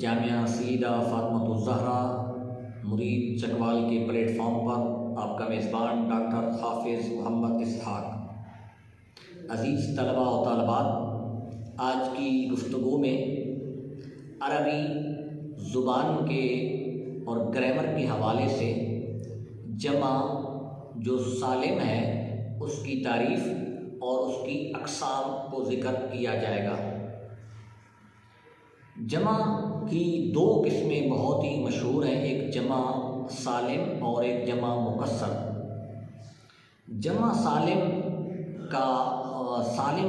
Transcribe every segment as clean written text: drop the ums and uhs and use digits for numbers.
جامعہ سیدہ فاطمہ الزہرا مرید چکوال کے plate form پر آپ کا میزبان ڈاکٹر حافظ محمد اسحاق۔ عزیز طلباء و طالبات، آج کی گفتگو میں عربی زبان کے اور گرامر کے حوالے سے جمع جو سالم ہے اس کی تعریف اور اس کی اقسام کو ذکر کیا جائے گا۔ جمع کی دو قسمیں بہت ہی مشہور ہیں، ایک جمع سالم اور ایک جمع مکسر۔ جمع سالم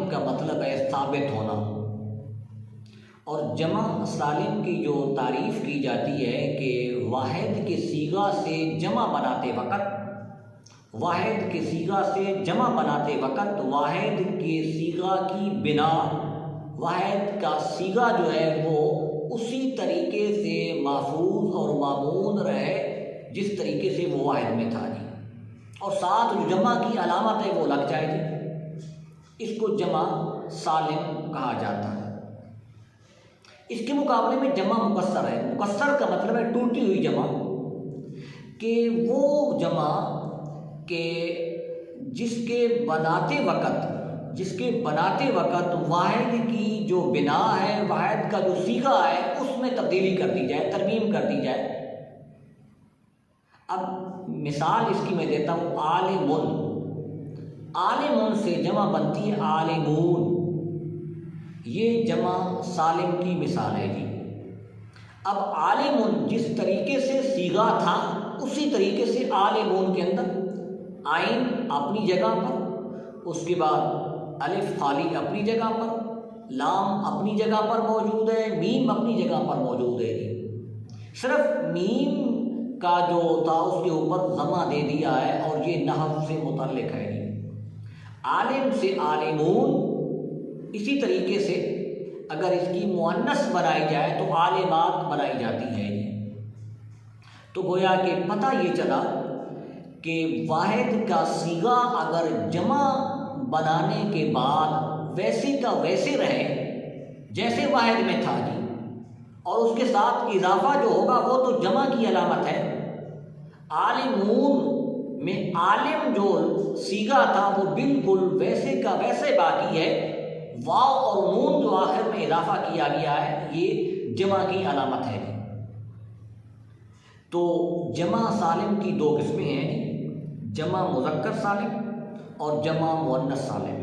کا مطلب ہے ثابت ہونا، اور جمع سالم کی جو تعریف کی جاتی ہے کہ واحد کے صیغہ سے جمع بناتے وقت واحد کے صیغہ کی بنا، واحد کا صیغہ جو ہے وہ اسی طریقے سے محفوظ اور مامون رہے جس طریقے سے وہ واحد میں تھا جی، اور ساتھ جو جمع کی علامت ہے وہ لگ جائے جی، اس کو جمع سالم کہا جاتا ہے۔ اس کے مقابلے میں جمع مکسر ہے۔ مکسر کا مطلب ہے ٹوٹی ہوئی جمع، کہ وہ جمع کہ جس کے بناتے وقت واحد کی جو بنا ہے، واحد کا جو صیغہ ہے اس میں تبدیلی کر دی جائے، ترمیم کر دی جائے۔ اب مثال اس کی میں دیتا ہوں، عالمون سے جمع بنتی ہے عالمون، یہ جمع سالم کی مثال ہے جی۔ اب عالمون جس طریقے سے صیغہ تھا اسی طریقے سے عالمون کے اندر عین اپنی جگہ پر، اس کے بعد الف خالی اپنی جگہ پر، لام اپنی جگہ پر موجود ہے، میم اپنی جگہ پر موجود ہے جی۔ صرف میم کا جو تھا اس کے اوپر ضمہ دے دیا ہے، اور یہ نحو سے متعلق ہے جی۔ عالم سے عالمون، اسی طریقے سے اگر اس کی مؤنث بنائی جائے تو عالمات بنائی جاتی ہے جی۔ تو گویا کہ پتہ یہ چلا کہ واحد کا صیغہ اگر جمع بنانے کے بعد ویسے کا ویسے رہے جیسے واحد میں تھا جی، اور اس کے ساتھ اضافہ جو ہوگا وہ تو جمع کی علامت ہے۔ عالمون میں عالم جو صیغہ تھا وہ بالکل ویسے کا ویسے باقی ہے، واو اور نون جو آخر میں اضافہ کیا گیا ہے یہ جمع کی علامت ہے۔ تو جمع سالم کی دو قسمیں ہیں، جمع مذکر سالم اور جمع مؤنث سالم۔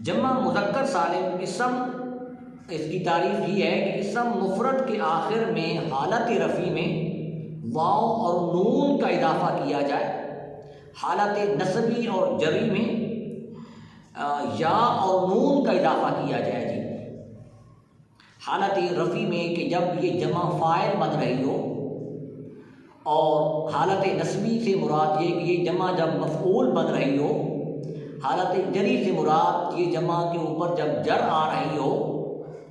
جمع مذکر سالم اسم، اس کی تعریف یہ ہے کہ اسم مفرد کے آخر میں حالت رفع میں واو اور نون کا اضافہ کیا جائے، حالت نصبی اور جری میں یا اور نون کا اضافہ کیا جائے جی۔ حالت رفع میں کہ جب یہ جمع فاعل بن رہی ہو، اور حالت نصبی سے مراد یہ کہ یہ جمع جب مفعول بن رہی ہو، حالت جری سے مراد یہ جمع کے اوپر جب جر آ رہی ہو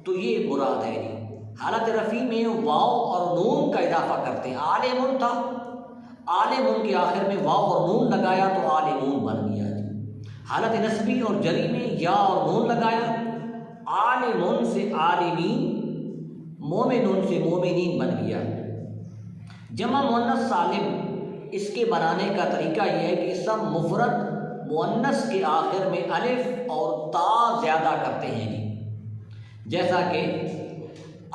تو یہ مراد ہے جی۔ حالت رفع میں واو اور نون کا اضافہ کرتے ہیں، عالمون تھا، عالمون کے آخر میں واو اور نون لگایا تو عالمون بن گیا جی۔ حالت نصبی اور جری میں یا اور نون لگایا، عالمون سے عالمین، مومنون سے مومنین بن گیا۔ جمع مؤنث سالم، اس کے بنانے کا طریقہ یہ ہے کہ اسم مفرد مؤنث کے آخر میں الف اور تا زیادہ کرتے ہیں جی، جیسا کہ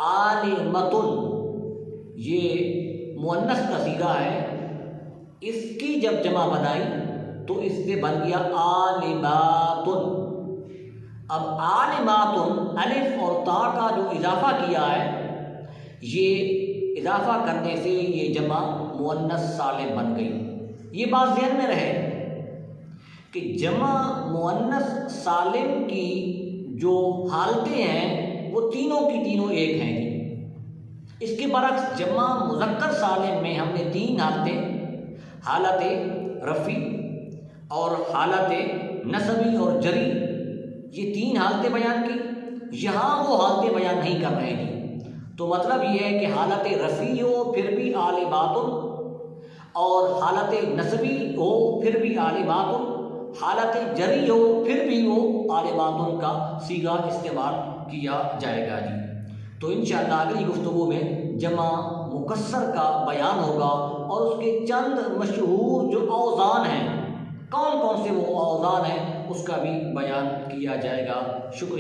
عالمتن، یہ مؤنث کا صیغہ ہے، اس کی جب جمع بنائی تو اس سے بن گیا عالماتن۔ اب عالماتن الف اور تا کا جو اضافہ کیا ہے، یہ اضافہ کرنے سے یہ جمع مؤنث سالم بن گئی۔ یہ بات ذہن میں رہے کہ جمع مؤنث سالم کی جو حالتیں ہیں وہ تینوں کی تینوں ایک ہیں جی۔ اس کے برعکس جمع مذکر سالم میں ہم نے تین حالتیں، حالت رفع اور حالت نصبی اور جری، یہ تین حالتیں بیان کی، یہاں وہ حالتیں بیان نہیں کر رہے جی۔ تو مطلب یہ ہے کہ حالت رفع ہو پھر بھی عالماتن، اور حالت نصبی ہو پھر بھی عالماتن، حالت جری ہو پھر بھی وہ عالماتن کا صیغہ استعمال کیا جائے گا جی۔ تو انشاءاللہ اگلی گفتگو میں جمع مکسر کا بیان ہوگا اور اس کے چند مشہور جو اوزان ہیں، کون کون سے وہ اوزان ہیں، اس کا بھی بیان کیا جائے گا۔ شکریہ۔